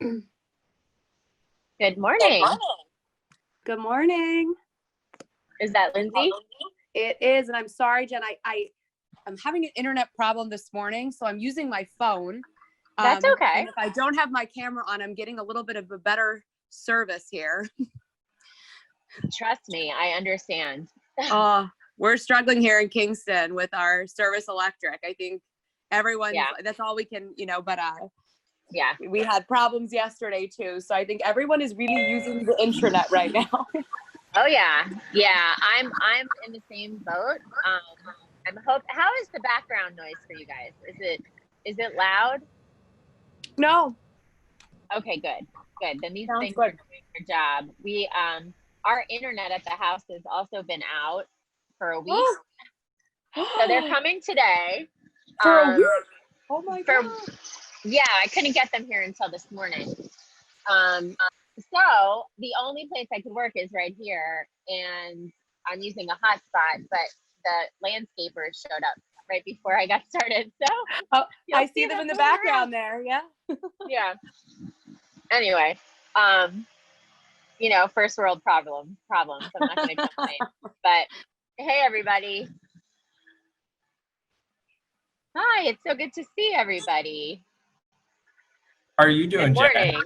Good morning. Good morning. Is that Lindsay? It is, and I'm sorry, Jen. I'm having an internet problem this morning, so I'm using my phone. That's okay. And if I don't have my camera on, I'm getting a little bit of a better service here. Trust me, I understand. We're struggling here in Kingston with our service electric. I think everyone's, that's all we can, but yeah, we had problems yesterday too. So I think everyone is really using the intranet right now. Oh yeah. I'm in the same boat. How is the background noise for you guys? Is it loud? No. Okay, good. Then these Sounds things good. are doing their job. We our internet at the house has also been out for a week. So they're coming today. For a week? Oh my God. Yeah, I couldn't get them here until this morning. So the only place I could work is right here, and I'm using a hotspot, but the landscapers showed up right before I got started. So I see them in the background there. Yeah. Yeah. Anyway, first world problems. I'm not going to complain. But hey, everybody. Hi, it's so good to see everybody. How are you doing, Jen?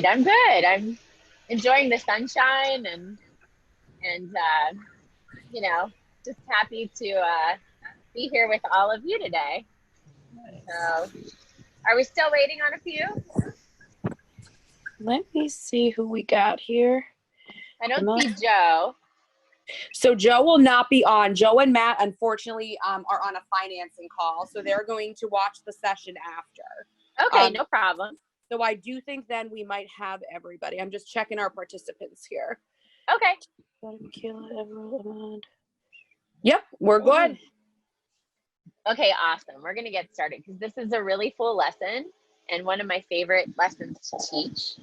I'm good. I'm enjoying the sunshine and just happy to be here with all of you today. So, are we still waiting on a few? Let me see who we got here. I don't see Joe. So Joe will not be on. Joe and Matt, unfortunately, are on a financing call, so they're going to watch the session after. Okay, no problem. So I do think then we might have everybody. I'm just checking our participants here. Okay. Yep, we're good. Okay, awesome. We're going to get started because this is a really full lesson and one of my favorite lessons to teach.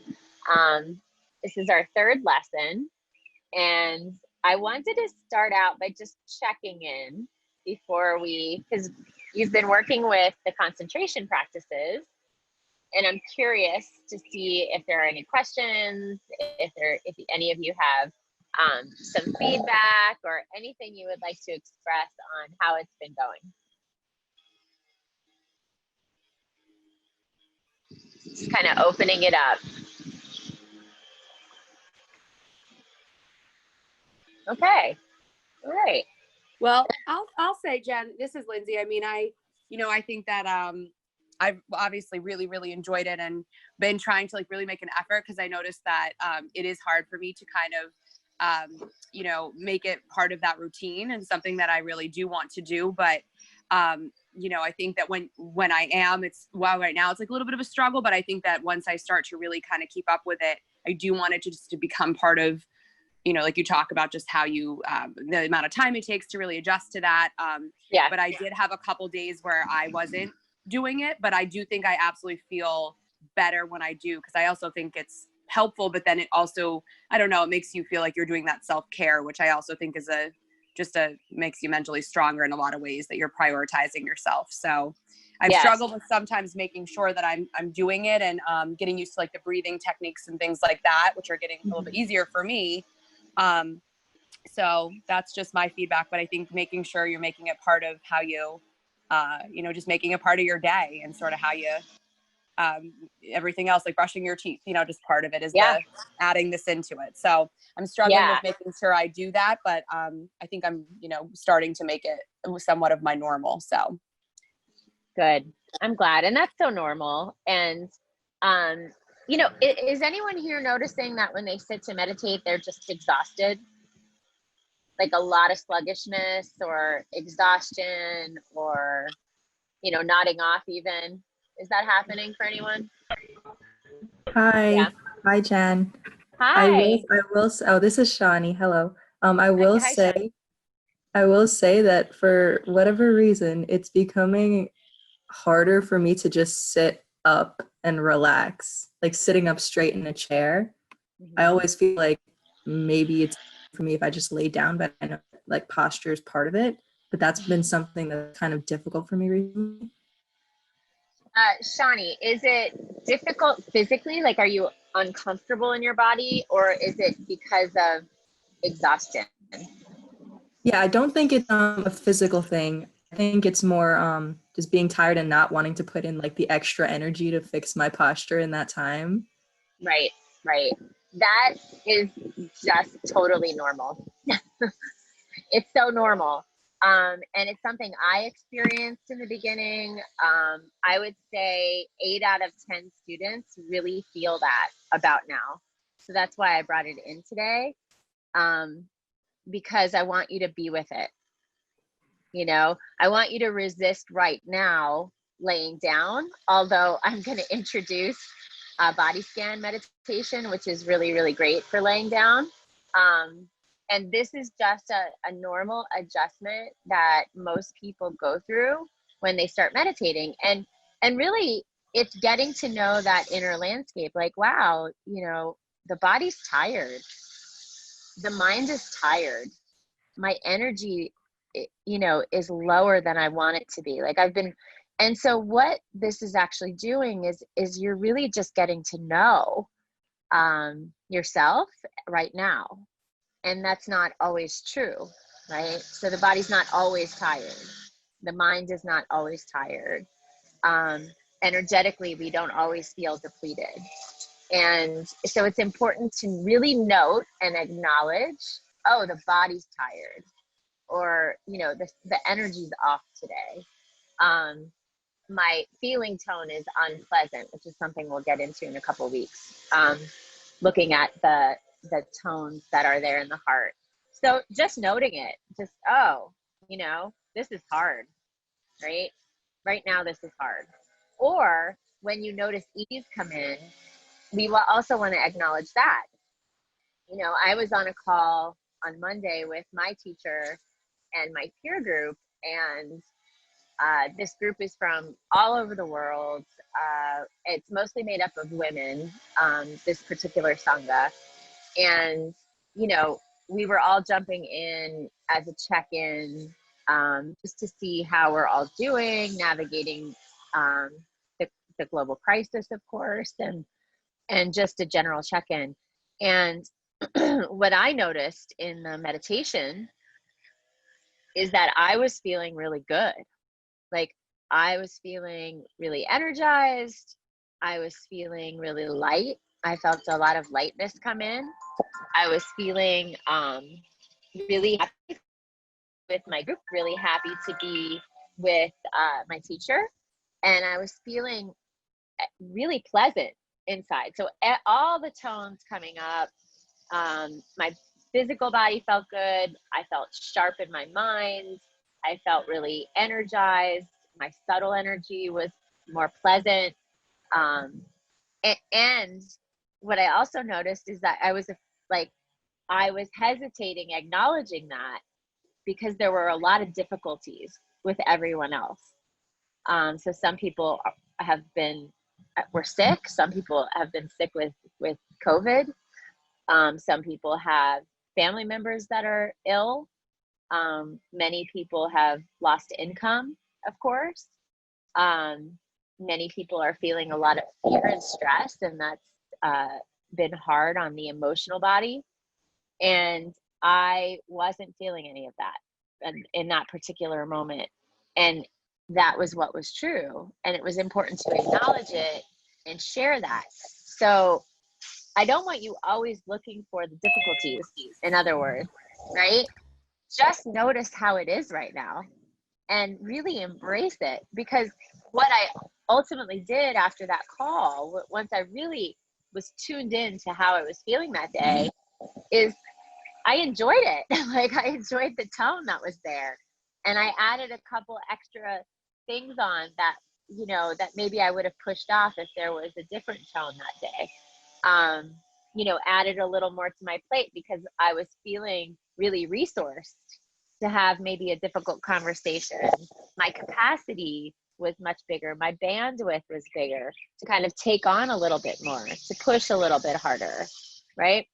This is our third lesson, and I wanted to start out by just checking in before because you've been working with the concentration practices, and I'm curious to see if there are any questions, if any of you have some feedback or anything you would like to express on how it's been going. Just kind of opening it up. Okay, all right. Well, I'll say, Jen, this is Lindsay. I mean, I think that I've obviously really, really enjoyed it and been trying to really make an effort because I noticed that it is hard for me to kind of, make it part of that routine and something that I really do want to do. But, I think that when I am, right now it's a little bit of a struggle, but I think that once I start to really kind of keep up with it, I do want it to become part of, like you talk about just how you, the amount of time it takes to really adjust to that. But I did have a couple days where I wasn't doing it, but I do think I absolutely feel better when I do, because I also think it's helpful, but then it also, I don't know, it makes you feel like you're doing that self-care, which I also think is makes you mentally stronger in a lot of ways, that you're prioritizing yourself. So I've struggled with sometimes making sure that I'm doing it and getting used to the breathing techniques and things like that, which are getting a little bit easier for me. So that's just my feedback, but I think making sure you're making it part of how you, just making it part of your day and sort of how you, everything else, like brushing your teeth, just part of it is adding this into it. So I'm struggling with making sure I do that, but, I think I'm, starting to make it somewhat of my normal. So. Good. I'm glad. And that's so normal. And, is anyone here noticing that when they sit to meditate, they're just exhausted? Like a lot of sluggishness or exhaustion or, nodding off even. Is that happening for anyone? Hi. Yeah. Hi, Jen. Hi. I will. Oh, this is Shani. Hello. I will say that for whatever reason, it's becoming harder for me to just sit up and relax, like sitting up straight in a chair. Mm-hmm. I always feel like maybe it's for me if I just lay down, but I know posture is part of it. But that's been something that's kind of difficult for me recently. Shawnee, is it difficult physically? Like, are you uncomfortable in your body, or is it because of exhaustion? Yeah, I don't think it's a physical thing. I think it's more just being tired and not wanting to put in like the extra energy to fix my posture in that time. Right, right. That is just totally normal. It's so normal. And it's something I experienced in the beginning. I would say 8 out of 10 students really feel that about now. So that's why I brought it in today, because I want you to be with it. You know, I want you to resist right now laying down, although I'm going to introduce a body scan meditation, which is really, really great for laying down. And this is just a normal adjustment that most people go through when they start meditating. And really, it's getting to know that inner landscape. Like, wow, you know, the body's tired. The mind is tired. My energy, you know, is lower than I want it to be. Like and so what this is actually doing is you're really just getting to know yourself right now. And that's not always true, right? So the body's not always tired. The mind is not always tired. Energetically, we don't always feel depleted. And so it's important to really note and acknowledge, oh, the body's tired, or, you know, the energy's off today. My feeling tone is unpleasant, which is something we'll get into in a couple of weeks. Looking at the tones that are there in the heart. So just noting it, just, oh, you know, this is hard, right? Right now, this is hard. Or when you notice ease come in, we will also want to acknowledge that. You know, I was on a call on Monday with my teacher and my peer group, and this group is from all over the world. It's mostly made up of women, this particular Sangha. And, you know, we were all jumping in as a check-in, just to see how we're all doing, navigating the global crisis, of course, and just a general check-in. And what I noticed in the meditation is that I was feeling really good. Like, I was feeling really energized. I was feeling really light. I felt a lot of lightness come in. I was feeling really happy with my group, really happy to be with my teacher. And I was feeling really pleasant inside. So all the tones coming up, my physical body felt good. I felt sharp in my mind. I felt really energized. My subtle energy was more pleasant. And what I also noticed is that I was hesitating acknowledging that, because there were a lot of difficulties with everyone else. So some people were sick. Some people have been sick with COVID. Some people have family members that are ill. Many people have lost income, of course. Many people are feeling a lot of fear and stress, and that's been hard on the emotional body. And I wasn't feeling any of that in that particular moment. And that was what was true. And it was important to acknowledge it and share that. So I don't want you always looking for the difficulties, in other words, right? Just notice how it is right now and really embrace it. Because what I ultimately did after that call, once I really was tuned in to how I was feeling that day, is I enjoyed it. Like, I enjoyed the tone that was there. And I added a couple extra things on that, you know, that maybe I would have pushed off if there was a different tone that day. You know, added a little more to my plate because I was feeling really resourced to have maybe a difficult conversation. My capacity was much bigger. My bandwidth was bigger to kind of take on a little bit more, to push a little bit harder, right?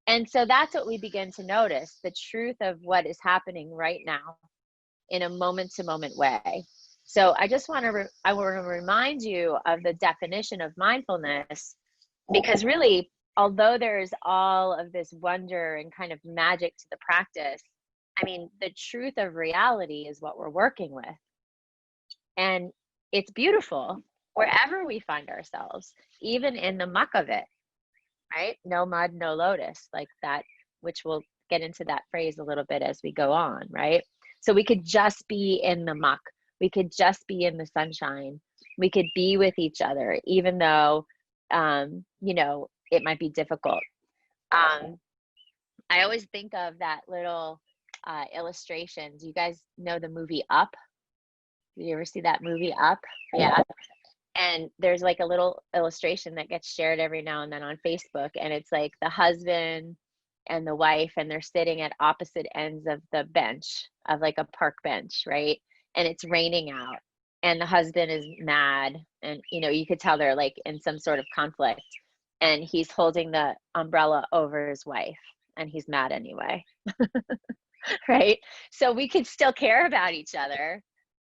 And so that's what we begin to notice, the truth of what is happening right now in a moment-to-moment way. So I just want to, I want to remind you of the definition of mindfulness, because really, although there's all of this wonder and kind of magic to the practice, I mean, the truth of reality is what we're working with. And it's beautiful wherever we find ourselves, even in the muck of it, right? No mud, no lotus, like that, which we'll get into that phrase a little bit as we go on, right? So we could just be in the muck. We could just be in the sunshine. We could be with each other, even though, you know, it might be difficult. I always think of that little illustration. Do you guys know the movie Up? Did you ever see that movie Up? Yeah. And there's like a little illustration that gets shared every now and then on Facebook. And it's like the husband and the wife, and they're sitting at opposite ends of the bench, of like a park bench, right? And it's raining out. And the husband is mad. And, you know, you could tell they're like in some sort of conflict. And he's holding the umbrella over his wife. And he's mad anyway. Right? So we could still care about each other.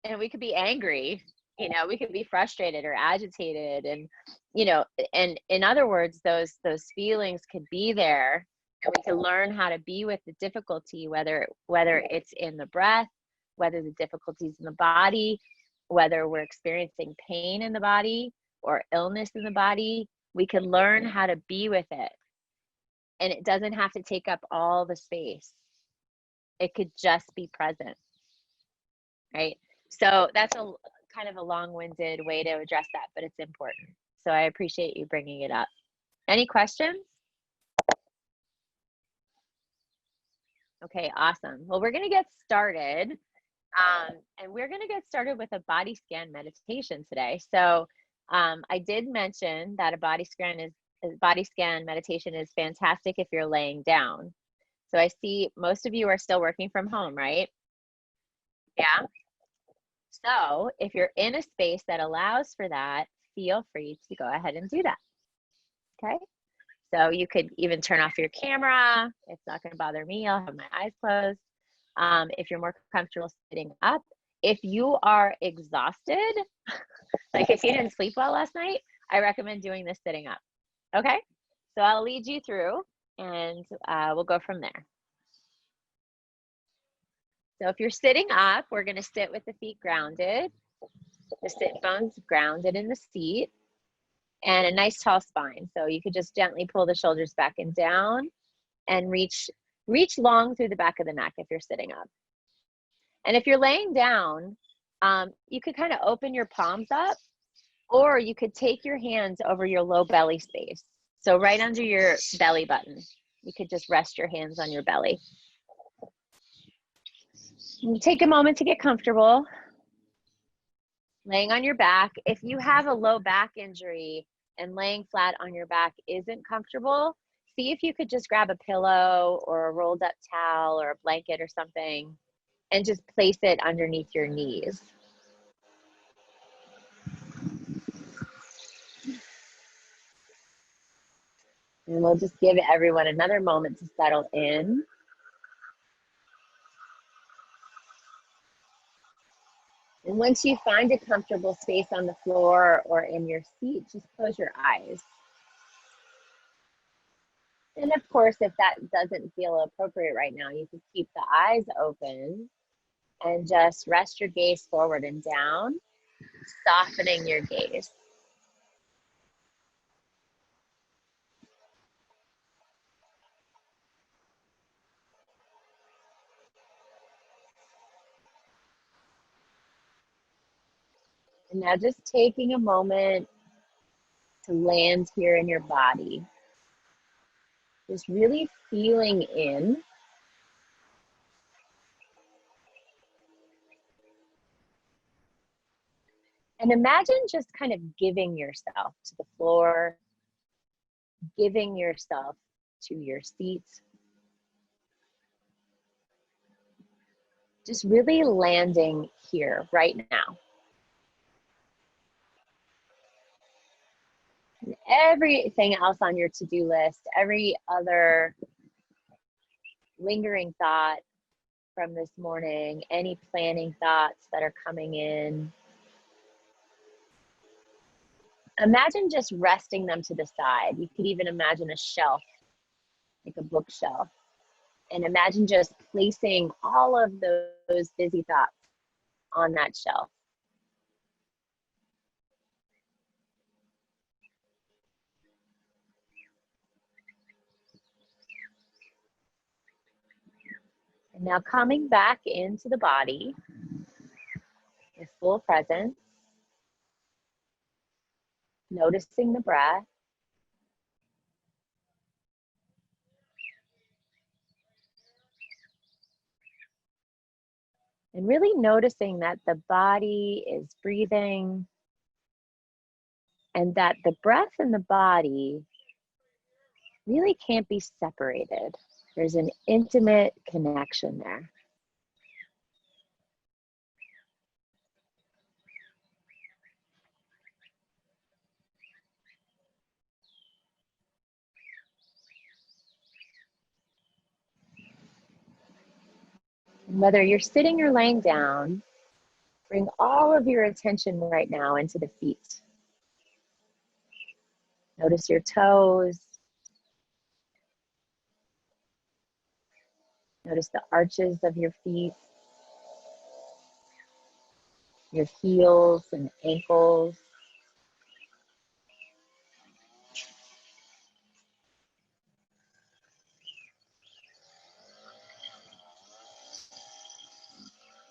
And we could be angry, you know, we could be frustrated or agitated, and, you know, and in other words, those feelings could be there, and we can learn how to be with the difficulty, whether it's in the breath, whether the difficulties in the body, whether we're experiencing pain in the body or illness in the body. We can learn how to be with it, and it doesn't have to take up all the space. It could just be present, right? So that's a kind of a long-winded way to address that, but it's important. So I appreciate you bringing it up. Any questions? Okay, awesome. Well, we're going to get started. And we're going to get started with a body scan meditation today. So I did mention that a body scan meditation is fantastic if you're laying down. So I see most of you are still working from home, right? Yeah. So if you're in a space that allows for that, feel free to go ahead and do that. Okay. So you could even turn off your camera. It's not going to bother me. I'll have my eyes closed. If you're more comfortable sitting up, if you are exhausted, like if you didn't sleep well last night, I recommend doing this sitting up. Okay. So I'll lead you through, and we'll go from there. So if you're sitting up, we're going to sit with the feet grounded, the sit bones grounded in the seat, and a nice tall spine. So you could just gently pull the shoulders back and down, and reach long through the back of the neck if you're sitting up. And if you're laying down, you could kind of open your palms up, or you could take your hands over your low belly space. So right under your belly button, you could just rest your hands on your belly. You take a moment to get comfortable. Laying on your back. If you have a low back injury and laying flat on your back isn't comfortable, see if you could just grab a pillow or a rolled up towel or a blanket or something and just place it underneath your knees. And we'll just give everyone another moment to settle in. And once you find a comfortable space on the floor or in your seat, just close your eyes. And of course, if that doesn't feel appropriate right now, you can keep the eyes open and just rest your gaze forward and down, softening your gaze. And now just taking a moment to land here in your body. Just really feeling in. And imagine just kind of giving yourself to the floor, giving yourself to your seat. Just really landing here right now. And everything else on your to-do list, every other lingering thought from this morning, any planning thoughts that are coming in, Imagine just resting them to the side. You could even imagine a shelf, like a bookshelf. And imagine just placing all of those busy thoughts on that shelf. And now coming back into the body with full presence, noticing the breath. And really noticing that the body is breathing and that the breath and the body really can't be separated. There's an intimate connection there. And whether you're sitting or laying down, bring all of your attention right now into the feet. Notice your toes. Notice the arches of your feet, your heels and ankles.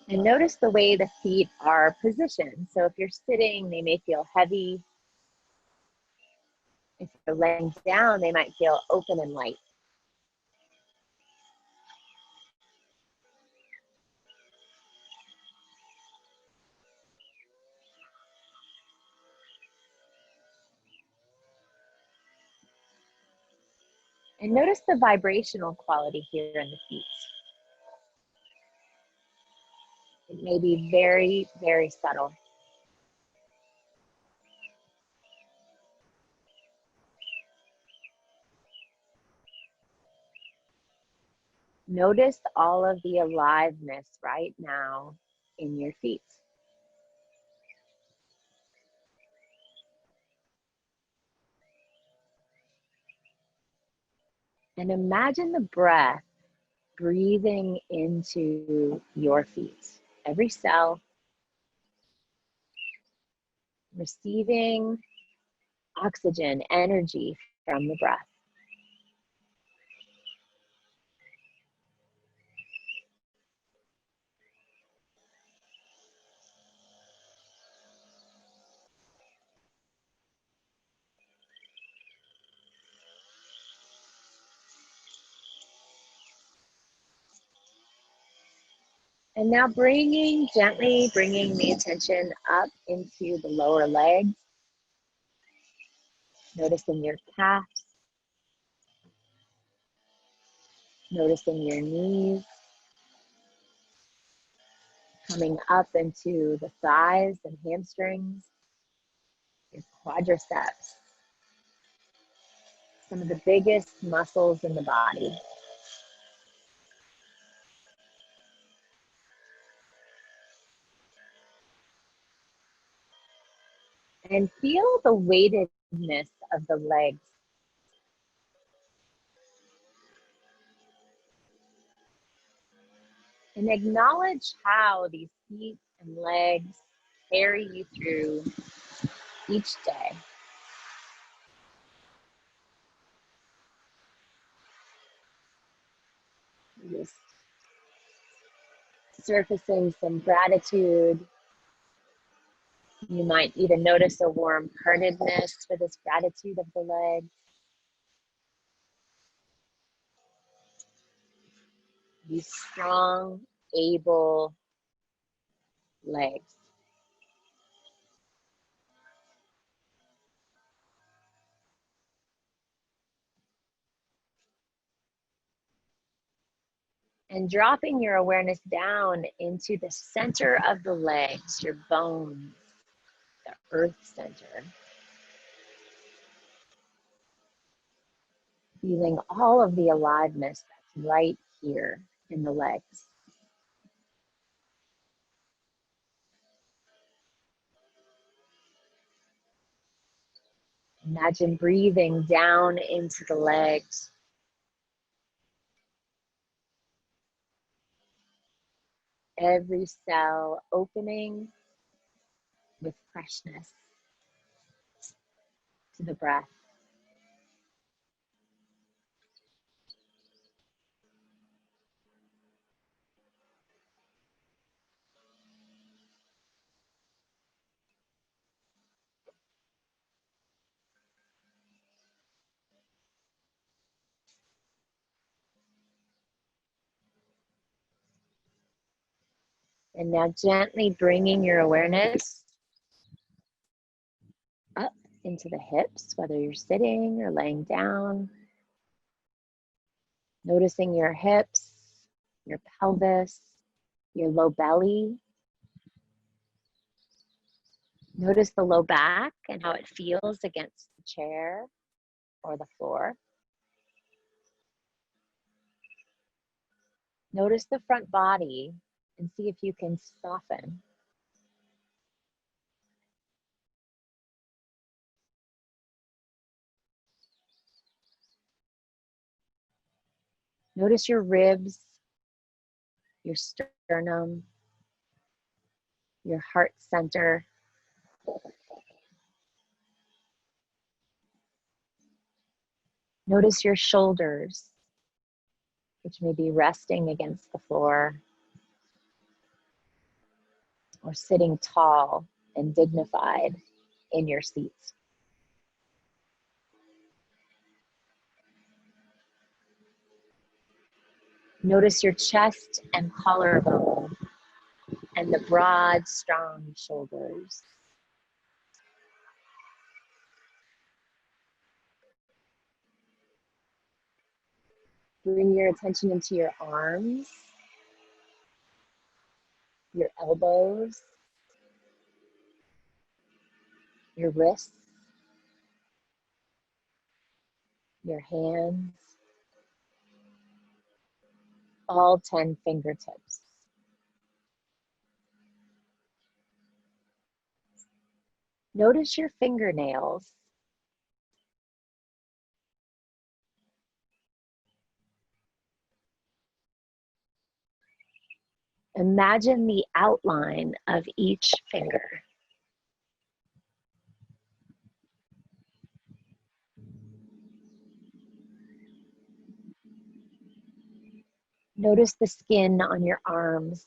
And notice the way the feet are positioned. So if you're sitting, they may feel heavy. If you're laying down, they might feel open and light. And notice the vibrational quality here in the feet. It may be very, very subtle. Notice all of the aliveness right now in your feet. And imagine the breath breathing into your feet. Every cell receiving oxygen, energy from the breath. And now gently bringing the attention up into the lower legs. Noticing your calves. Noticing your knees. Coming up into the thighs and hamstrings. Your quadriceps. Some of the biggest muscles in the body. And feel the weightedness of the legs. And acknowledge how these feet and legs carry you through each day. Just surfacing some gratitude. You might even notice a warm heartedness for this gratitude of the legs. These strong, able legs. And dropping your awareness down into the center of the legs, your bones, the earth center. Feeling all of the aliveness that's right here in the legs. Imagine breathing down into the legs. Every cell opening with freshness to the breath. And now gently bringing your awareness up into the hips, whether you're sitting or laying down. Noticing your hips, your pelvis, your low belly. Notice the low back and how it feels against the chair or the floor. Notice the front body and see if you can soften. Notice your ribs, your sternum, your heart center. Notice your shoulders, which may be resting against the floor or sitting tall and dignified in your seats. Notice your chest and collarbone and the broad, strong shoulders. Bring your attention into your arms, your elbows, your wrists, your hands, all 10 fingertips. Notice your fingernails. Imagine the outline of each finger. Notice the skin on your arms.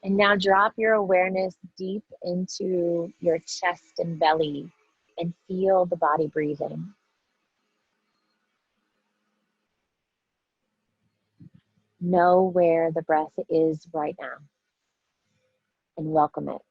And now drop your awareness deep into your chest and belly and feel the body breathing. Know where the breath is right now and welcome it.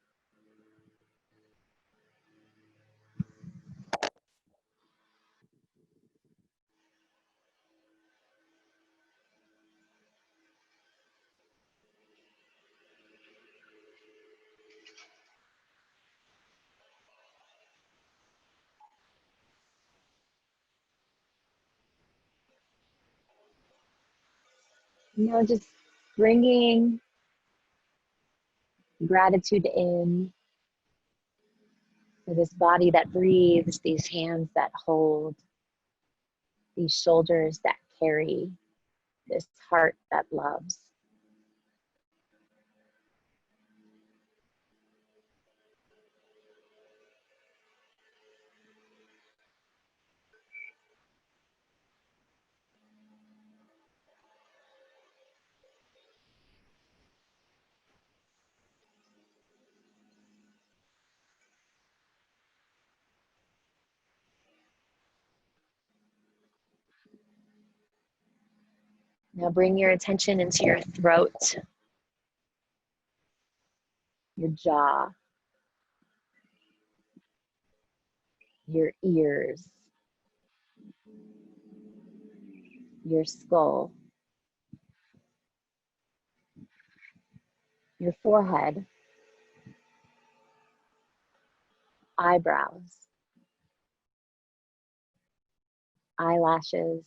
Now just bringing gratitude in for this body that breathes, these hands that hold, these shoulders that carry, this heart that loves. Now bring your attention into your throat, your jaw, your ears, your skull, your forehead, eyebrows, eyelashes,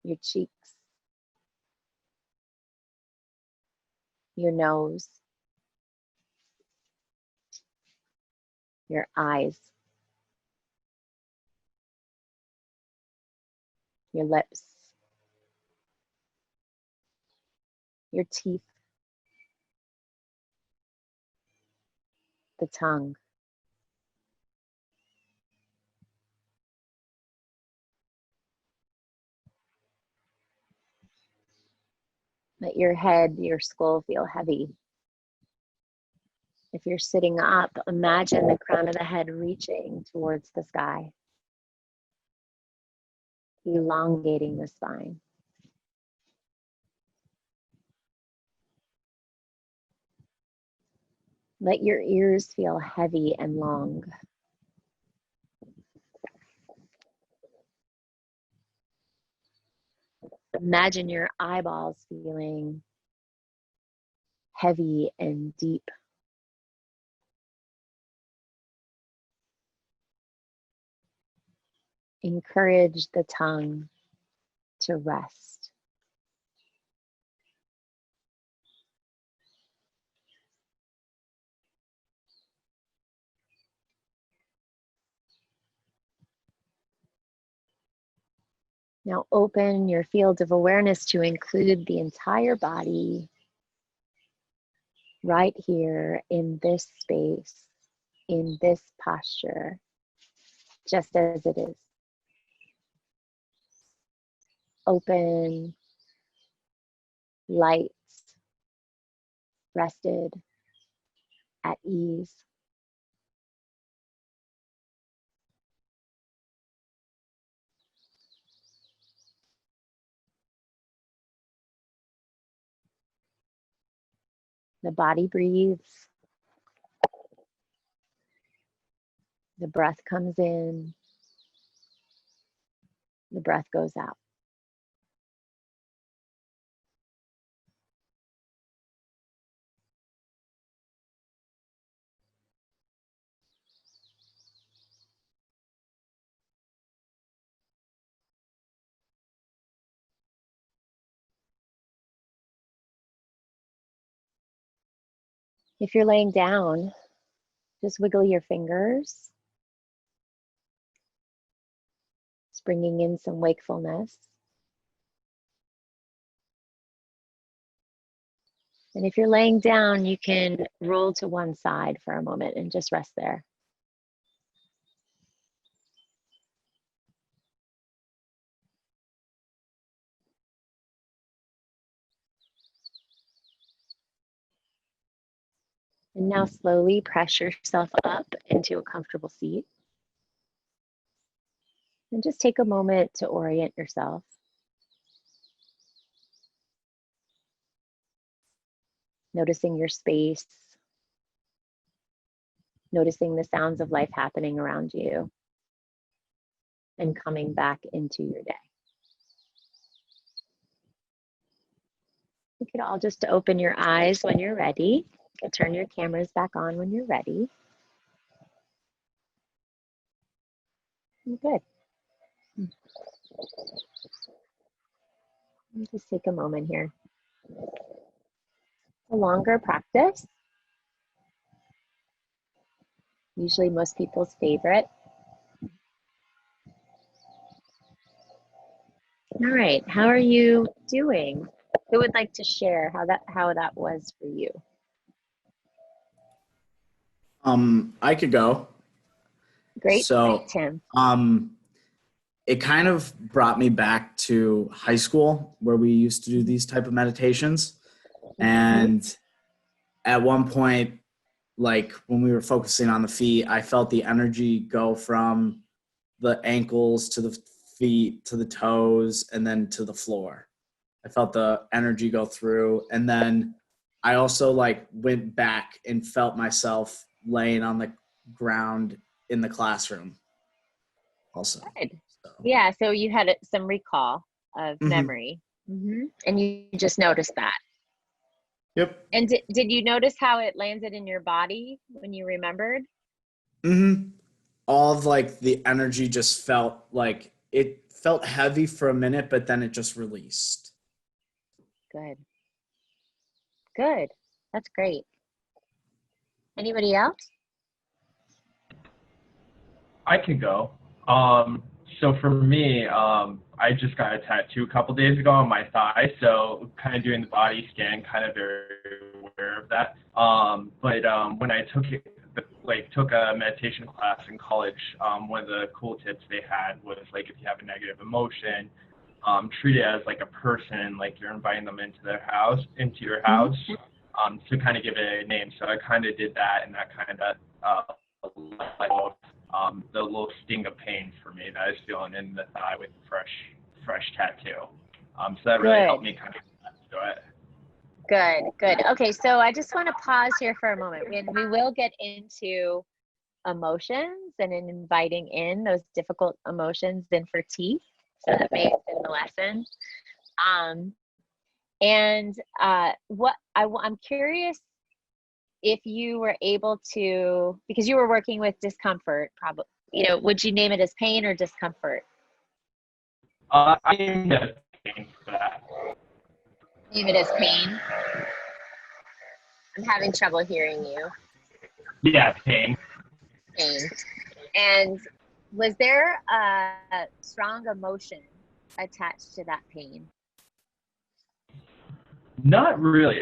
your cheeks, your nose, your eyes, your lips, your teeth, the tongue. Let your head, your skull feel heavy. If you're sitting up, imagine the crown of the head reaching towards the sky, elongating the spine. Let your ears feel heavy and long. Imagine your eyeballs feeling heavy and deep. Encourage the tongue to rest. Now open your field of awareness to include the entire body right here in this space, in this posture, just as it is. Open, light, rested, at ease. The body breathes. The breath comes in. The breath goes out. If you're laying down, just wiggle your fingers. It's bringing in some wakefulness. And if you're laying down, you can roll to one side for a moment and just rest there. And now slowly press yourself up into a comfortable seat. And just take a moment to orient yourself. Noticing your space. Noticing the sounds of life happening around you. And coming back into your day. You could all just open your eyes when you're ready. You can turn your cameras back on when you're ready. Good. Just take a moment here. A longer practice. Usually most people's favorite. All right, how are you doing? Who would like to share how that was for you? I could go. Great, So, Tim. it kind of brought me back to high school where we used to do these type of meditations. And at one point, like when we were focusing on the feet, I felt the energy go from the ankles to the feet to the toes and then to the floor. I felt the energy go through. And then I also like went back and felt myself laying on the ground in the classroom also. Good. So, Yeah, so you had some recall of memory. And you just noticed that. Yep. And did you notice how it landed in your body when you remembered? all of like the energy just felt like it felt heavy for a minute, but then it just released. Good. Good. That's great. Anybody else? I could go. So for me, I just got a tattoo a couple days ago on my thigh, so kind of doing the body scan, kind of very aware of that. But when I took a meditation class in college, one of the cool tips they had was like if you have a negative emotion, treat it as like a person, like you're inviting them into your house, to kind of give it a name. So I kind of did that, and that kind of the little sting of pain for me that I was feeling in the thigh with fresh tattoo. So that really helped me kind of do it. Good. Okay, so I just want to pause here for a moment. We will get into emotions and in inviting in those difficult emotions then for teeth. So that may have been the lesson. I'm curious if you were able to, because you were working with discomfort, probably, would you name it as pain or discomfort? I am just pain for that. Name it as pain. I'm having trouble hearing you. Yeah, pain. Pain. And was there a strong emotion attached to that pain? Not really.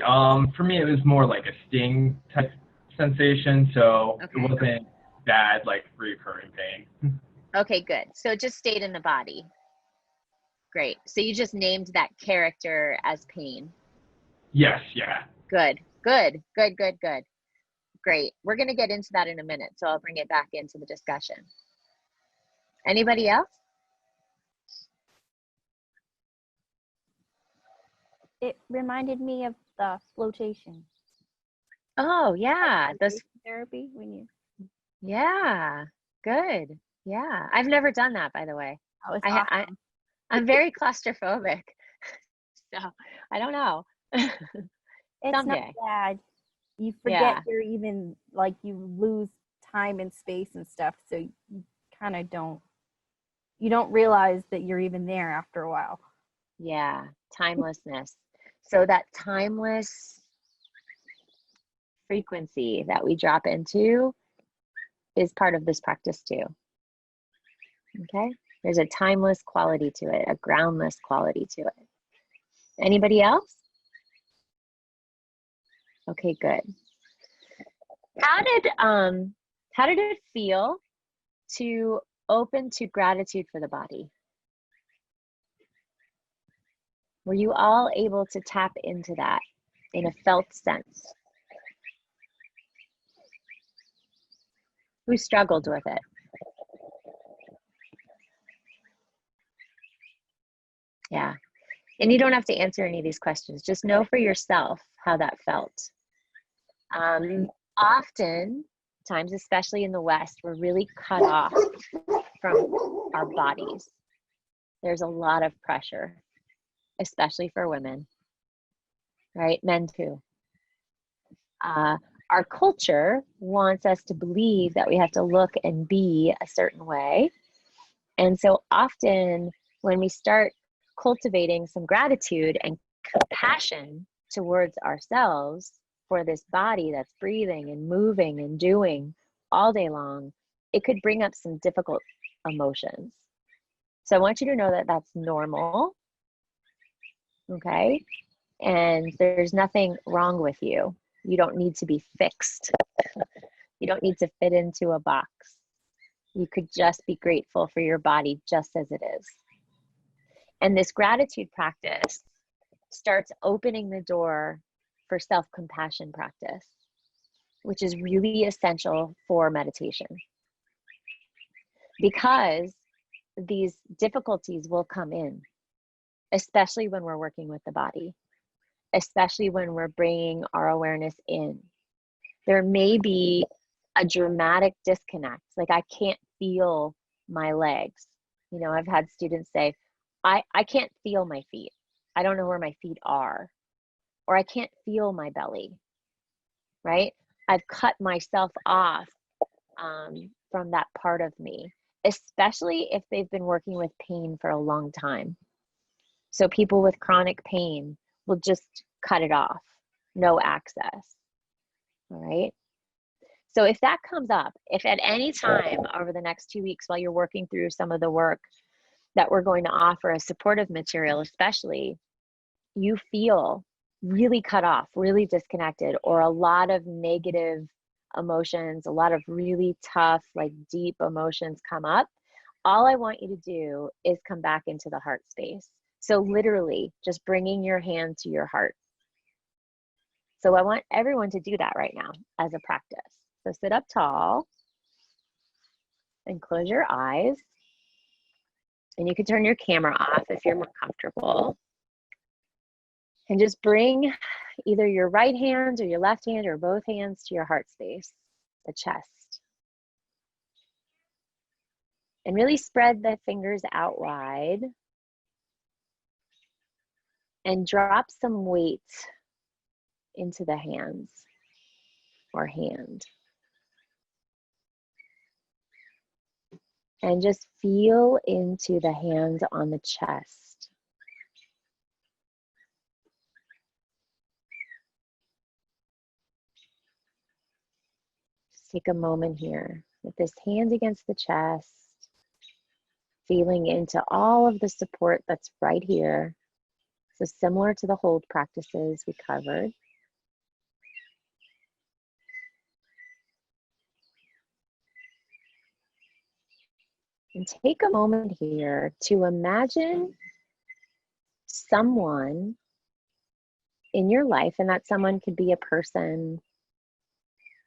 For me, it was more like a sting type sensation, so Okay. It wasn't bad, like recurring pain. Okay, good. So it just stayed in the body. Great. So you just named that character as pain. Yes, yeah. Good. Great. We're going to get into that in a minute, so I'll bring it back into the discussion. Anybody else? It reminded me of the flotation. Oh, yeah. Those Therapy when you. Yeah. Good. Yeah. I've never done that, by the way. Oh, it's awesome. I'm very claustrophobic, so I don't know. It's Someday. not bad. You forget you're even, like, you lose time and space and stuff, so you kind of don't realize that you're even there after a while. Yeah. Timelessness. So that timeless frequency that we drop into is part of this practice too. Okay? There's a timeless quality to it, a groundless quality to it. Anybody else? Okay, good. How did it feel to open to gratitude for the body? Were you all able to tap into that in a felt sense? Who struggled with it? Yeah. And you don't have to answer any of these questions. Just know for yourself how that felt. Oftentimes, especially in the West, we're really cut off from our bodies. There's a lot of pressure, especially for women, right? Men too. Our culture wants us to believe that we have to look and be a certain way. And so often when we start cultivating some gratitude and compassion towards ourselves for this body that's breathing and moving and doing all day long, it could bring up some difficult emotions. So I want you to know that that's normal, okay? And there's nothing wrong with you. You don't need to be fixed. You don't need to fit into a box. You could just be grateful for your body just as it is. And this gratitude practice starts opening the door for self-compassion practice, which is really essential for meditation. Because these difficulties will come in, especially when we're working with the body, especially when we're bringing our awareness in. There may be a dramatic disconnect, like I can't feel my legs. You know, I've had students say, I can't feel my feet. I don't know where my feet are. Or I can't feel my belly, right? I've cut myself off from that part of me, especially if they've been working with pain for a long time. So people with chronic pain will just cut it off, no access. All right. So if that comes up, if at any time over the next 2 weeks while you're working through some of the work that we're going to offer as supportive material, especially, you feel really cut off, really disconnected, or a lot of negative emotions, a lot of really tough, like deep emotions come up, all I want you to do is come back into the heart space. So literally just bringing your hand to your heart. So I want everyone to do that right now as a practice. So sit up tall and close your eyes. And you can turn your camera off if you're more comfortable. And just bring either your right hand or your left hand or both hands to your heart space, the chest. And really spread the fingers out wide. And drop some weight into the hands or hand. And just feel into the hand on the chest. Just take a moment here with this hand against the chest, feeling into all of the support that's right here. So similar to the hold practices we covered. And take a moment here to imagine someone in your life, and that someone could be a person,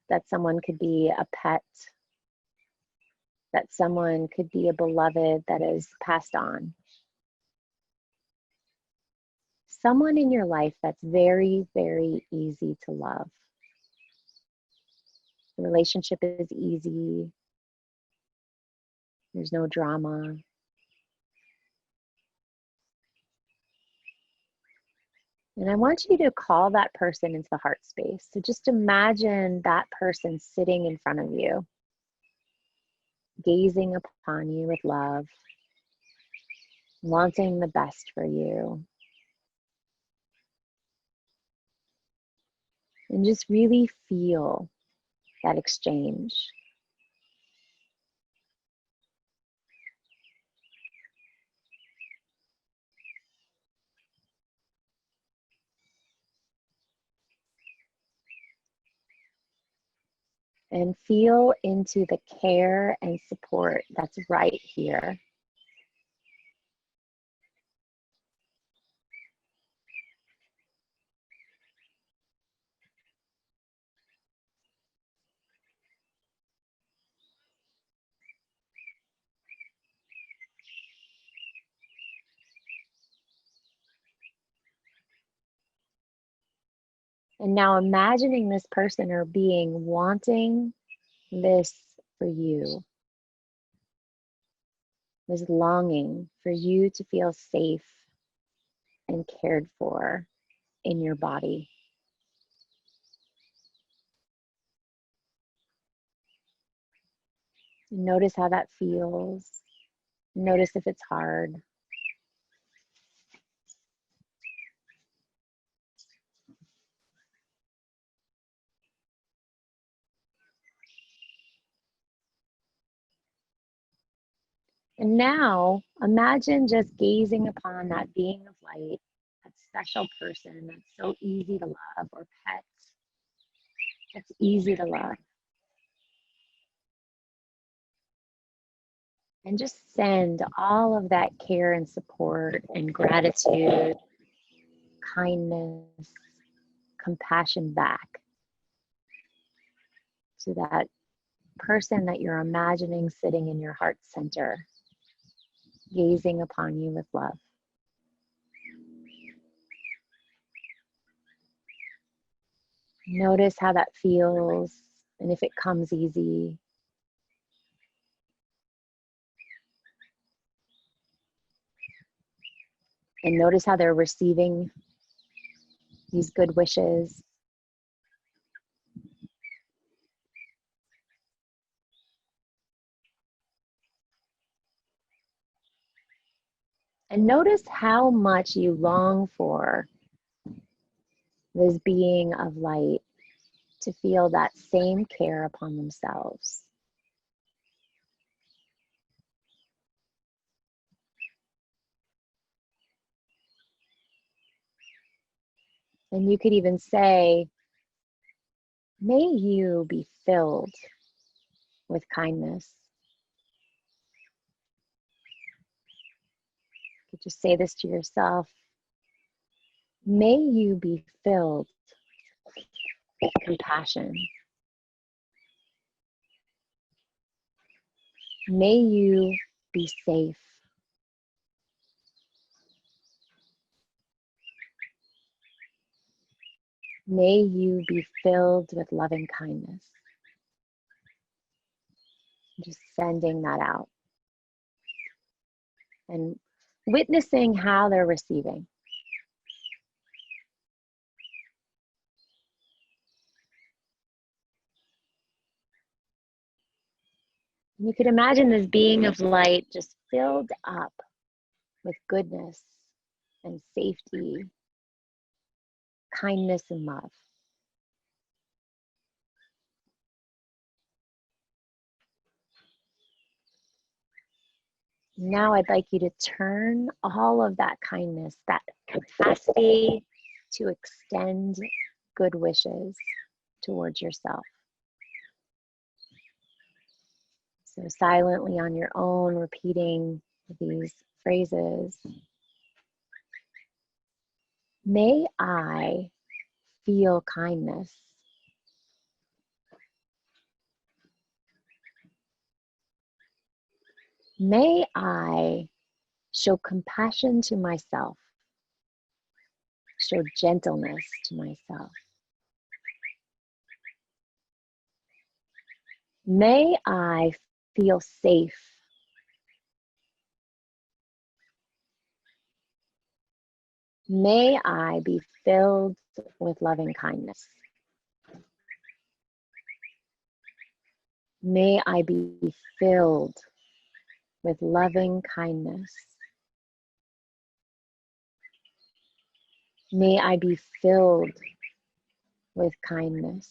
that someone could be a pet, that someone could be a beloved that is passed on. Someone in your life that's very, very easy to love. The relationship is easy. There's no drama. And I want you to call that person into the heart space. So just imagine that person sitting in front of you, gazing upon you with love, wanting the best for you. And just really feel that exchange. And feel into the care and support that's right here. And now imagining this person or being wanting this for you, this longing for you to feel safe and cared for in your body. Notice how that feels. Notice if it's hard. And now imagine just gazing upon that being of light, that special person that's so easy to love, or pet that's easy to love. And just send all of that care and support and gratitude, kindness, compassion back to that person that you're imagining sitting in your heart center, gazing upon you with love. Notice how that feels and if it comes easy. And notice how they're receiving these good wishes. And notice how much you long for this being of light to feel that same care upon themselves. And you could even say, may you be filled with kindness. You could just say this to yourself. May you be filled with compassion. May you be safe. May you be filled with loving kindness. Just sending that out and witnessing how they're receiving. You could imagine this being of light just filled up with goodness and safety, kindness and love. Now I'd like you to turn all of that kindness, that capacity to extend good wishes towards yourself. So silently on your own, repeating these phrases. May I feel kindness. May I show compassion to myself, show gentleness to myself. May I feel safe. May I be filled with loving kindness. May I be filled with loving kindness. May I be filled with kindness.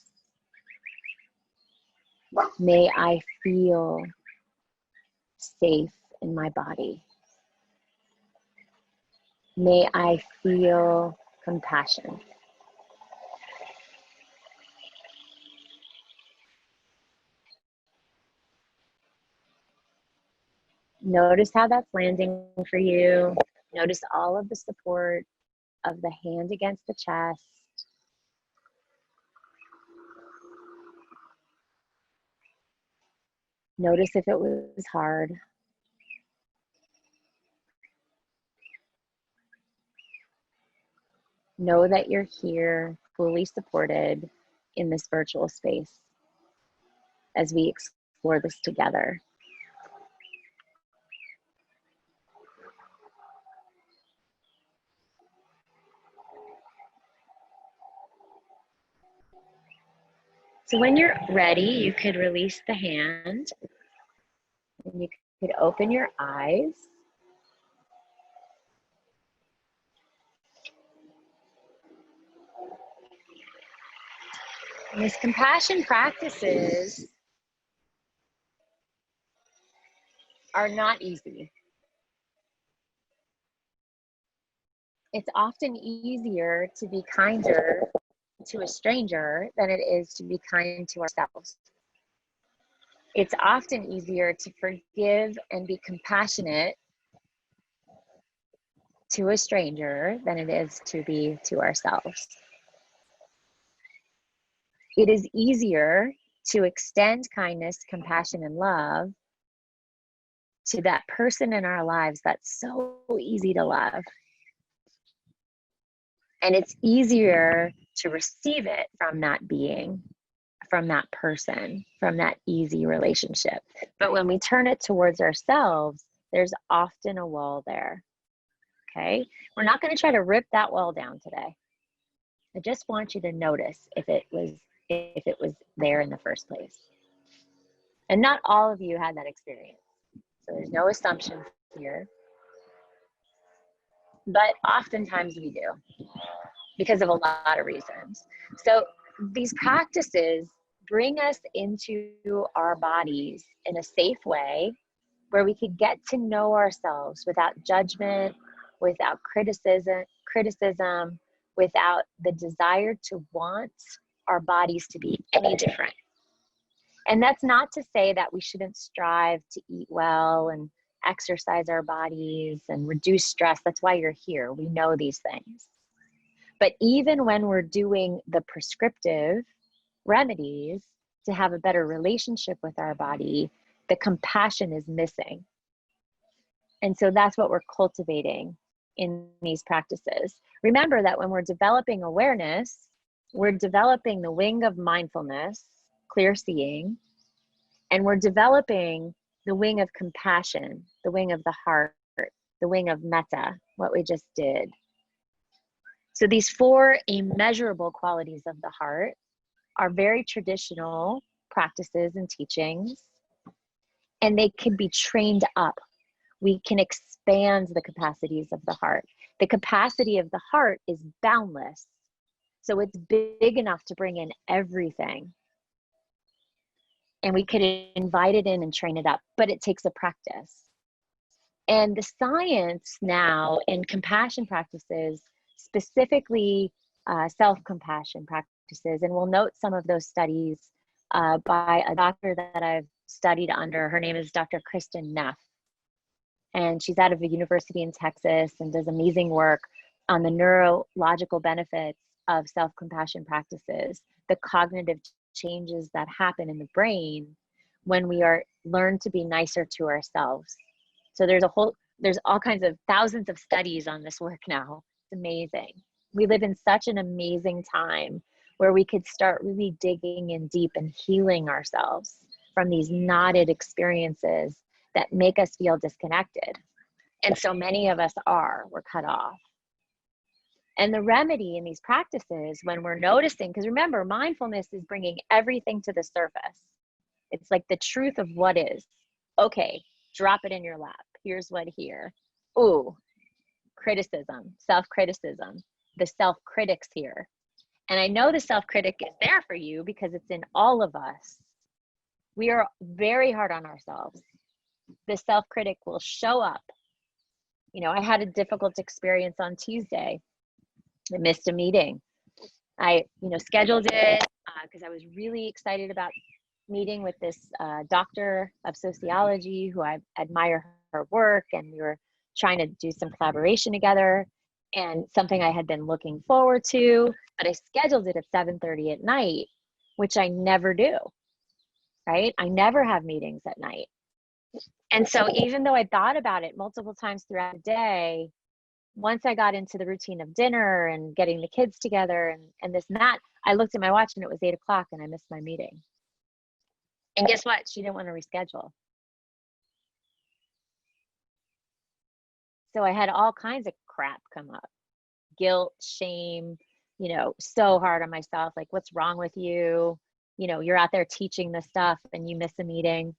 May I feel safe in my body. May I feel compassion. Notice how that's landing for you. Notice all of the support of the hand against the chest. Notice if it was hard. Know that you're here, fully supported in this virtual space as we explore this together. So when you're ready, you could release the hand and you could open your eyes. And these compassion practices are not easy. It's often easier to be kinder to a stranger than it is to be kind to ourselves. It's often easier to forgive and be compassionate to a stranger than it is to be to ourselves. It is easier to extend kindness, compassion, and love to that person in our lives that's so easy to love. And it's easier to receive it from that being, from that person, from that easy relationship. But when we turn it towards ourselves, there's often a wall there. Okay? We're not going to try to rip that wall down today. I just want you to notice if it was there in the first place. And not all of you had that experience. So there's no assumptions here. but oftentimes we do because of a lot of reasons. So these practices bring us into our bodies in a safe way where we could get to know ourselves without judgment, without criticism, without the desire to want our bodies to be any different. And that's not to say that we shouldn't strive to eat well and exercise our bodies and reduce stress. That's why you're here. We know these things. But even when we're doing the prescriptive remedies to have a better relationship with our body, the compassion is missing. And so that's what we're cultivating in these practices. Remember that when we're developing awareness, we're developing the wing of mindfulness, clear seeing, and we're developing the wing of compassion, the wing of the heart, the wing of metta, what we just did. So these 4 immeasurable qualities of the heart are very traditional practices and teachings, and they can be trained up. We can expand the capacities of the heart. The capacity of the heart is boundless. So it's big enough to bring in everything. And we could invite it in and train it up, but it takes a practice. And the science now in compassion practices, specifically self-compassion practices, and we'll note some of those studies by a doctor that I've studied under. Her name is Dr. Kristen Neff. And she's out of a university in Texas and does amazing work on the neurological benefits of self-compassion practices, the cognitive changes that happen in the brain when we learn to be nicer to ourselves. So there's all kinds of thousands of studies on this work now. It's amazing. We live in such an amazing time where we could start really digging in deep and healing ourselves from these knotted experiences that make us feel disconnected. And so many of us we're cut off. And the remedy in these practices, when we're noticing, because remember, mindfulness is bringing everything to the surface. It's like the truth of what is. Okay, drop it in your lap. Here's what here. Ooh, criticism, self-criticism. The self-critic's here. And I know the self-critic is there for you because it's in all of us. We are very hard on ourselves. The self-critic will show up. You know, I had a difficult experience on Tuesday. I missed a meeting. I, scheduled it because I was really excited about meeting with this doctor of sociology who I admire her work, and we were trying to do some collaboration together, and something I had been looking forward to, but I scheduled it at 7:30 at night, which I never do, right? I never have meetings at night. And so even though I thought about it multiple times throughout the day, once I got into the routine of dinner and getting the kids together and this and that, I looked at my watch and it was 8 o'clock and I missed my meeting. And guess what? She didn't want to reschedule. So I had all kinds of crap come up. Guilt, shame, so hard on myself. Like, what's wrong with you? You're out there teaching this stuff and you miss a meeting,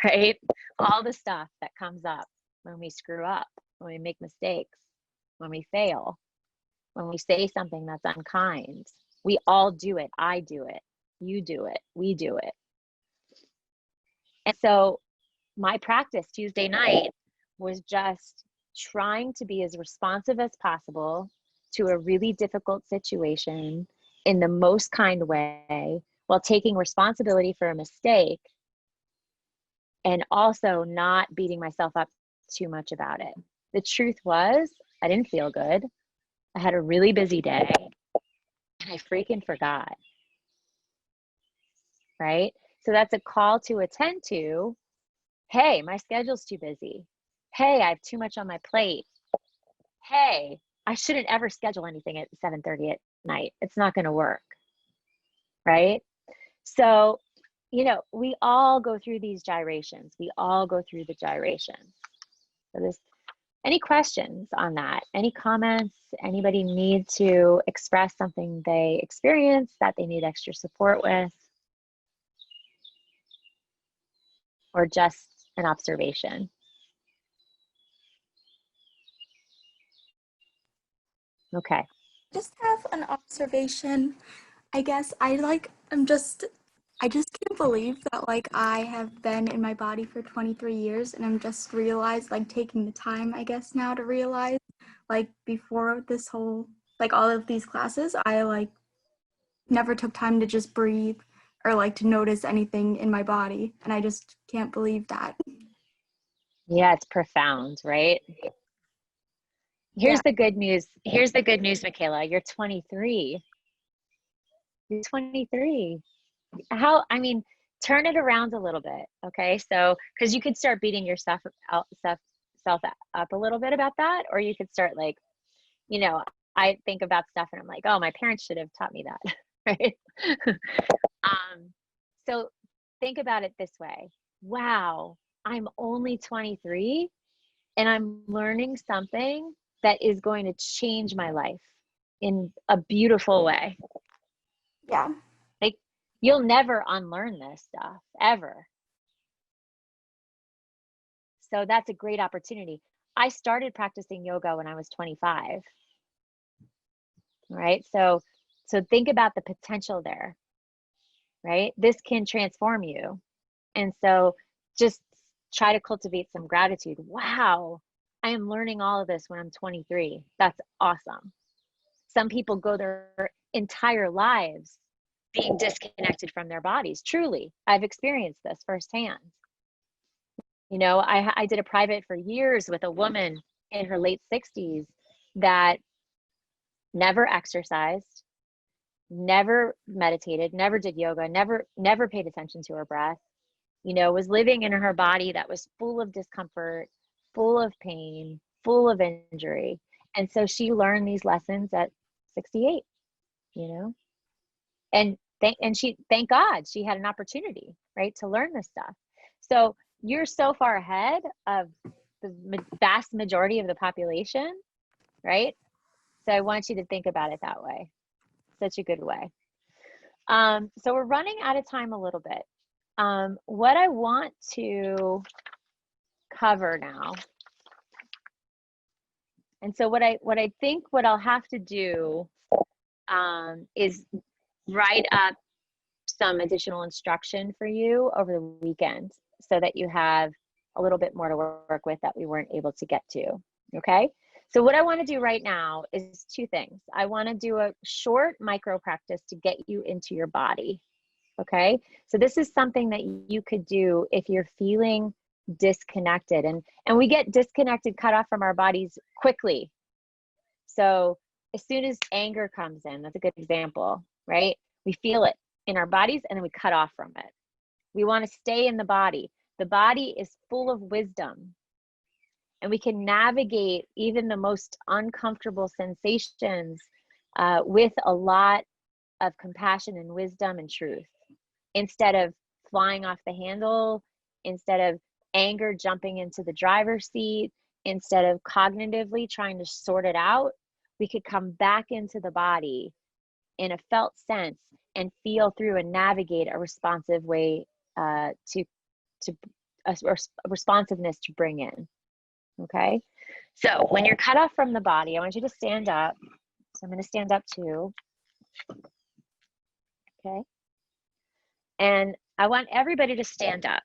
right? All the stuff that comes up when we screw up, when we make mistakes, when we fail, when we say something that's unkind. We all do it. I do it. You do it. We do it. And so my practice Tuesday night was just trying to be as responsive as possible to a really difficult situation in the most kind way, while taking responsibility for a mistake and also not beating myself up too much about it. The truth was, I didn't feel good. I had a really busy day and I freaking forgot, right? So that's a call to attend to, hey, my schedule's too busy. Hey, I have too much on my plate. Hey, I shouldn't ever schedule anything at 7:30 at night. It's not going to work, right? So, we all go through these gyrations. We all go through the gyrations. So any questions on that? Any comments? Anybody need to express something they experienced that they need extra support with? Or just an observation? Okay. Just have an observation. I guess I just can't believe that like I have been in my body for 23 years and I'm just realized like taking the time I guess now to realize like before this whole like all of these classes I like never took time to just breathe or like to notice anything in my body and I just can't believe that. Yeah, it's profound, right? Here's the good news. Here's the good news, Michaela. You're 23. You're 23. I mean, turn it around a little bit, okay? So, because you could start beating yourself up a little bit about that, or you could start like, you know, I think about stuff and I'm like, oh, my parents should have taught me that, right? So think about it this way. Wow, I'm only 23 and I'm learning something that is going to change my life in a beautiful way. Yeah. Like, you'll never unlearn this stuff, ever. So that's a great opportunity. I started practicing yoga when I was 25. Right? So think about the potential there, right? This can transform you. And so just try to cultivate some gratitude. Wow, I am learning all of this when I'm 23. That's awesome. Some people go their entire lives being disconnected from their bodies. Truly, I've experienced this firsthand. You know, I did a private for years with a woman in her late 60s that never exercised, never meditated, never did yoga, never paid attention to her breath, you know, was living in her body that was full of discomfort, full of pain, full of injury. And so she learned these lessons at 68, you know, and thank God she had an opportunity, right, to learn this stuff. So you're so far ahead of the vast majority of the population, right? So I want you to think about it that way. Such a good way. So we're running out of time a little bit. What I want to cover now, and so what I think what I'll have to do is write up some additional instruction for you over the weekend so that you have a little bit more to work with that we weren't able to get to, okay? So what I want to do right now is two things. I want to do a short micro practice to get you into your body, okay? So this is something that you could do if you're feeling disconnected, and we get disconnected, cut off from our bodies quickly. So as soon as anger comes in, that's a good example, right? We feel it in our bodies and then we cut off from it. We want to stay in the body. The body is full of wisdom, and we can navigate even the most uncomfortable sensations with a lot of compassion and wisdom and truth, instead of flying off the handle, instead of anger jumping into the driver's seat, instead of cognitively trying to sort it out. We could come back into the body in a felt sense and feel through and navigate a responsive way to a responsiveness to bring in. Okay, so when you're cut off from the body, I want you to stand up. So I'm going to stand up too. Okay, and I want everybody to stand up.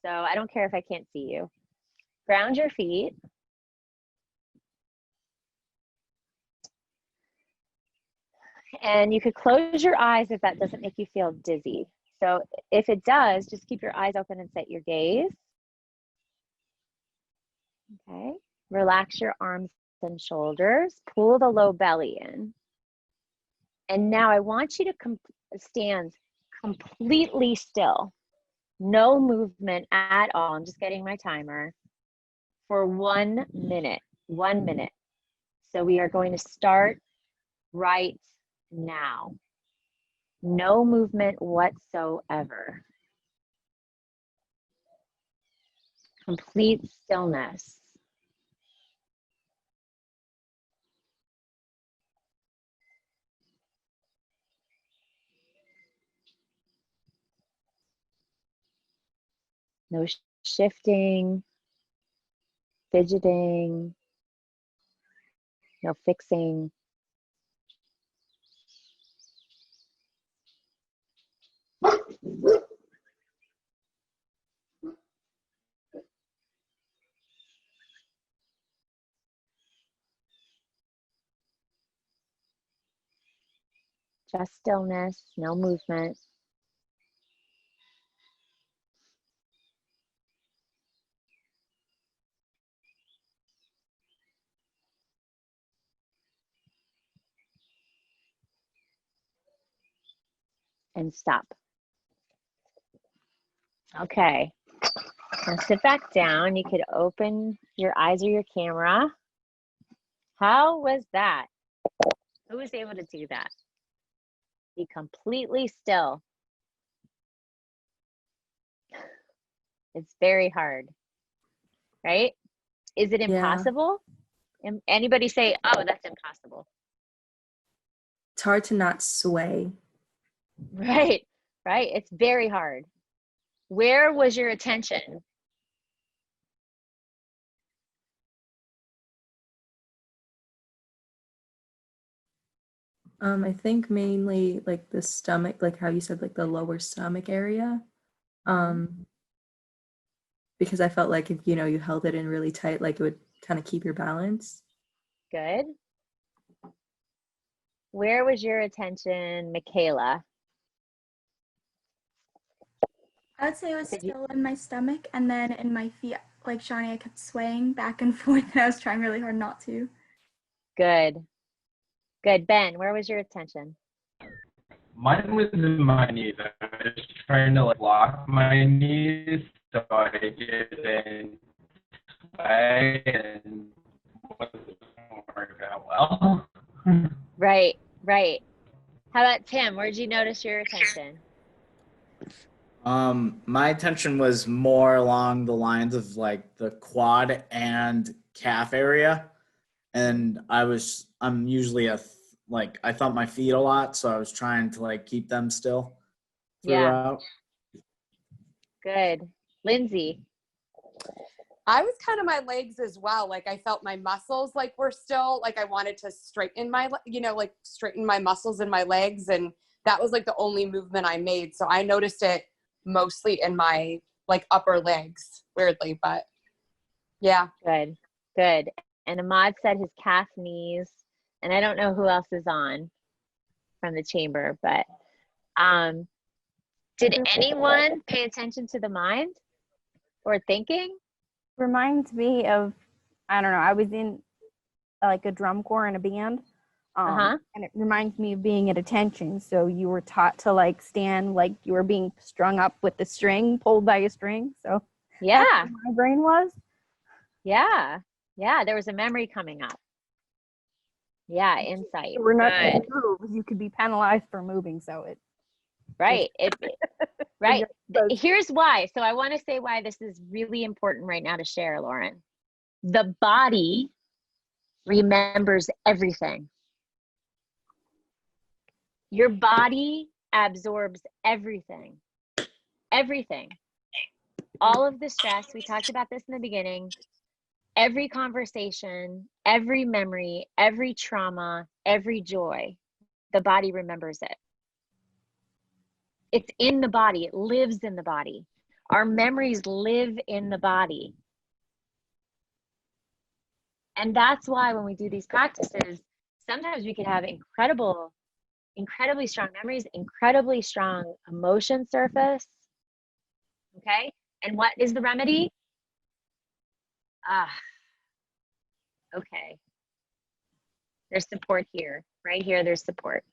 So I don't care if I can't see you. Ground your feet. And you could close your eyes if that doesn't make you feel dizzy. So if it does, just keep your eyes open and set your gaze. Okay, relax your arms and shoulders, pull the low belly in. And now I want you to stand completely still, no movement at all. I'm just getting my timer for 1 minute, 1 minute. So we are going to start right now. No movement whatsoever. Complete stillness. No shifting, fidgeting, no fixing, Just stillness, no movement. And stop. Okay. Now sit back down. You could open your eyes or your camera. How was that? Who was able to do that? Be completely still. It's very hard, right? Is it impossible? Anybody say, oh, that's impossible? It's hard to not sway. Right, right. It's very hard. Where was your attention? I think mainly like the stomach, like how you said, like the lower stomach area. Because I felt like if, you know, you held it in really tight, like it would kind of keep your balance. Good. Where was your attention, Michaela? I would say it was still in my stomach and then in my feet. Like Shawnee, I kept swaying back and forth and I was trying really hard not to. Good. Good. Ben, where was your attention? Mine was in my knees. I was trying to like lock my knees so I didn't sway and wasn't working out well. Right, right. How about Tim? Where'd you notice your attention? My attention was more along the lines of like the quad and calf area. And I'm usually I thump my feet a lot. So I was trying to like keep them still throughout. Yeah. Good. Lindsay. I was kind of my legs as well. Like I felt my muscles like were still like I wanted to straighten my, like straighten my muscles in my legs. And that was like the only movement I made. So I noticed it mostly in my like upper legs, weirdly, but yeah. Good, good. And Ahmad said his calf knees, and I don't know who else is on from the chamber, but did anyone pay attention to the mind or thinking? Reminds me of, I don't know, I was in like a drum corps in a band. And it reminds me of being at attention. So you were taught to like stand like you were being strung up with the string, pulled by a string. So yeah, that's what my brain was. Yeah, yeah. There was a memory coming up. Yeah, insight. We're not going to move. You could be penalized for moving. So it. Right. Right. Here's why. So I want to say why this is really important right now to share, Lauren. The body remembers everything. Your body absorbs everything. Everything. All of the stress, we talked about this in the beginning, every conversation, every memory, every trauma, every joy, the body remembers it. It's in the body. It lives in the body. Our memories live in the body. And that's why when we do these practices, sometimes we can have incredibly strong memories, incredibly strong emotion surface. Okay. And what is the remedy? Okay. There's support here, right here. There's support.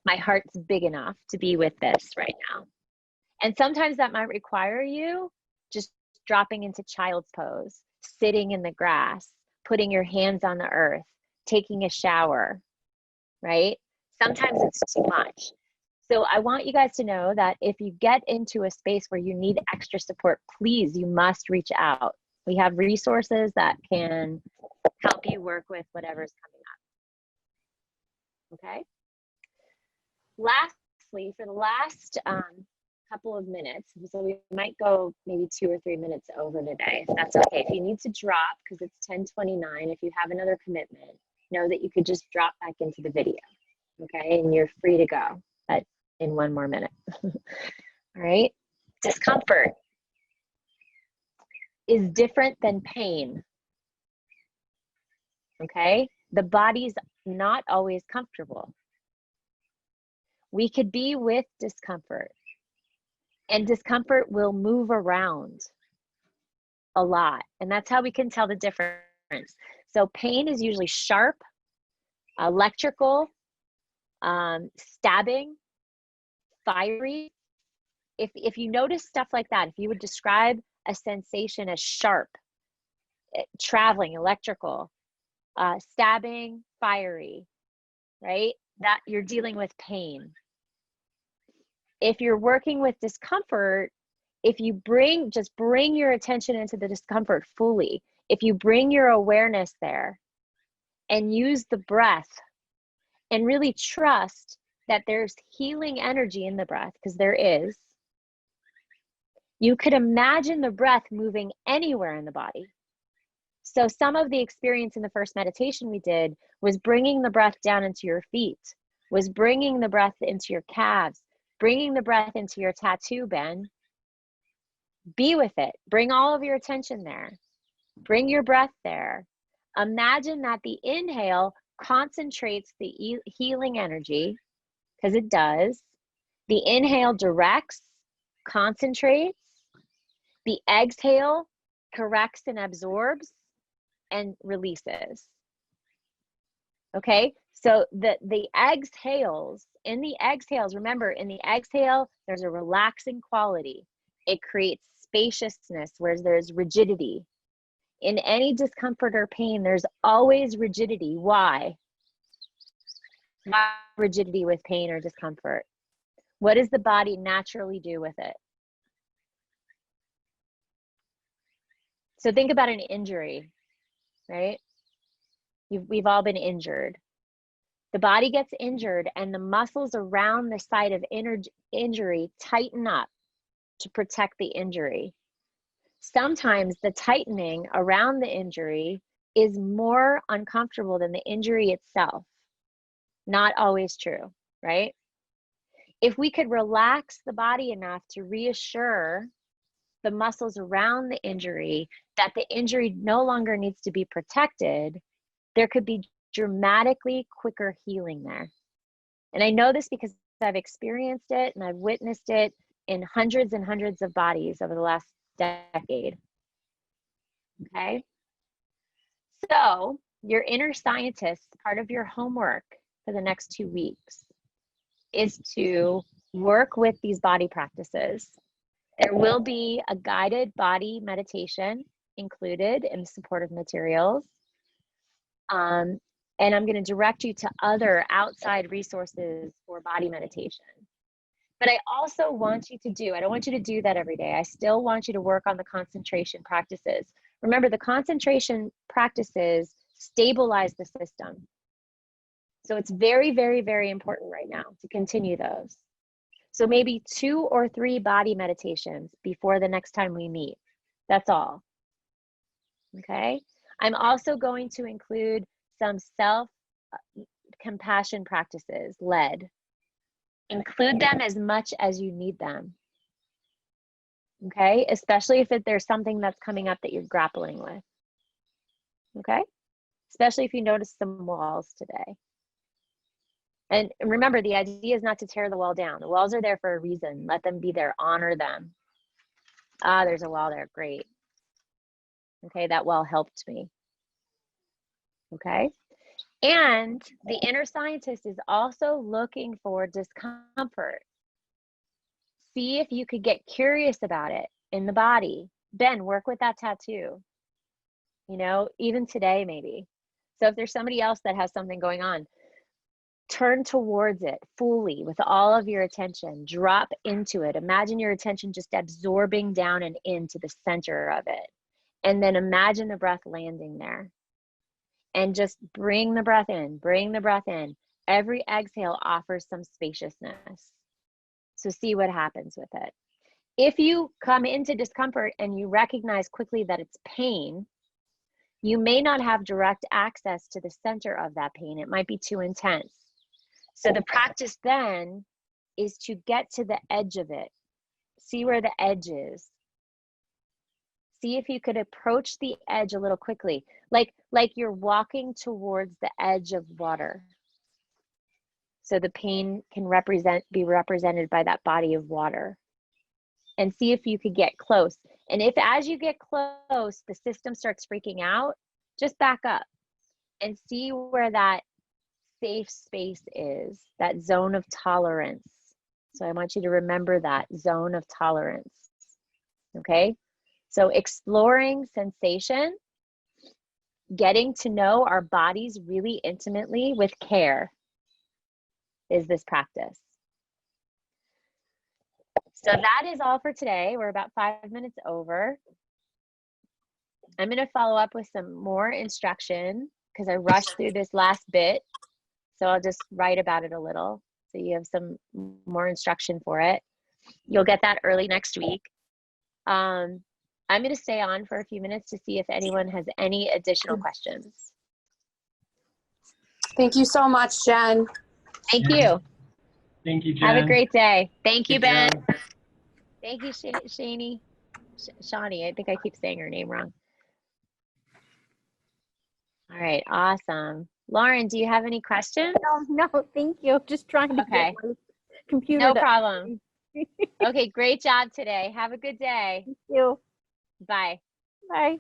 My heart's big enough to be with this right now. And sometimes that might require you just dropping into child's pose, sitting in the grass, putting your hands on the earth, taking a shower, right? Sometimes it's too much. So I want you guys to know that if you get into a space where you need extra support, please, you must reach out. We have resources that can help you work with whatever's coming up. Okay? Lastly, for the last couple of minutes, so we might go maybe 2 or 3 minutes over today, if that's okay. If you need to drop, because it's 10:29, if you have another commitment, know that you could just drop back into the video, okay? And you're free to go in 1 more minute. All right? Discomfort is different than pain, okay? The body's not always comfortable. We could be with discomfort, and discomfort will move around a lot. And that's how we can tell the difference. So pain is usually sharp, electrical, stabbing, fiery. If you notice stuff like that, if you would describe a sensation as sharp, traveling, electrical, stabbing, fiery, right? That you're dealing with pain. If you're working with discomfort, if you just bring your attention into the discomfort fully, if you bring your awareness there and use the breath and really trust that there's healing energy in the breath, because there is, you could imagine the breath moving anywhere in the body. So some of the experience in the first meditation we did was bringing the breath down into your feet, was bringing the breath into your calves, bringing the breath into your tattoo, Ben. Be with it. Bring all of your attention there. Bring your breath there. Imagine that the inhale concentrates the healing energy, because it does. The inhale directs, concentrates. The exhale corrects and absorbs and releases. Okay, so the exhales, remember, in the exhale, there's a relaxing quality. It creates spaciousness where there's rigidity. In any discomfort or pain, there's always rigidity. Why? Why rigidity with pain or discomfort? What does the body naturally do with it? So think about an injury, right? We've all been injured. The body gets injured and the muscles around the site of injury tighten up to protect the injury. Sometimes the tightening around the injury is more uncomfortable than the injury itself. Not always true, right? If we could relax the body enough to reassure the muscles around the injury that the injury no longer needs to be protected, there could be dramatically quicker healing there. And I know this because I've experienced it and I've witnessed it in hundreds and hundreds of bodies over the last decade. Okay? So your inner scientist, part of your homework for the next 2 weeks is to work with these body practices. There will be a guided body meditation included in the supportive materials. And I'm going to direct you to other outside resources for body meditation. But I also want you to I don't want you to do that every day. I still want you to work on the concentration practices. Remember, the concentration practices stabilize the system. So it's very, very, very important right now to continue those. So maybe 2 or 3 body meditations before the next time we meet. That's all. Okay? I'm also going to include some self-compassion practices, led. Include them as much as you need them. Okay? Especially if there's something that's coming up that you're grappling with. Okay? Especially if you notice some walls today. And remember, the idea is not to tear the wall down. The walls are there for a reason. Let them be there. Honor them. Ah, there's a wall there. Great. Okay, that wall helped me. Okay? And the inner scientist is also looking for discomfort. See if you could get curious about it in the body. Ben, work with that tattoo. You know, even today maybe. So if there's somebody else that has something going on, turn towards it fully with all of your attention. Drop into it. Imagine your attention just absorbing down and into the center of it. And then imagine the breath landing there. And just bring the breath in, bring the breath in. Every exhale offers some spaciousness. So see what happens with it. If you come into discomfort and you recognize quickly that it's pain, you may not have direct access to the center of that pain. It might be too intense. So the practice then is to get to the edge of it. See where the edge is. See if you could approach the edge a little quickly, like you're walking towards the edge of water. So the pain can be represented by that body of water. And see if you could get close. And if as you get close, the system starts freaking out, just back up and see where that safe space is, that zone of tolerance. So I want you to remember that zone of tolerance. Okay? So exploring sensation, getting to know our bodies really intimately with care is this practice. So that is all for today. We're about 5 minutes over. I'm going to follow up with some more instruction because I rushed through this last bit. So I'll just write about it a little. So you have some more instruction for it. You'll get that early next week. I'm going to stay on for a few minutes to see if anyone has any additional questions. Thank you so much, Jen. Thank you. Thank you, Jen. Have a great day. Thank you, Ben. Jen. Thank you, Shani. Shawnee, I think I keep saying her name wrong. All right, awesome. Lauren, do you have any questions? No, thank you. Just trying to Okay. get my computer. No to- problem. Okay, great job today. Have a good day. Thank you. Bye. Bye.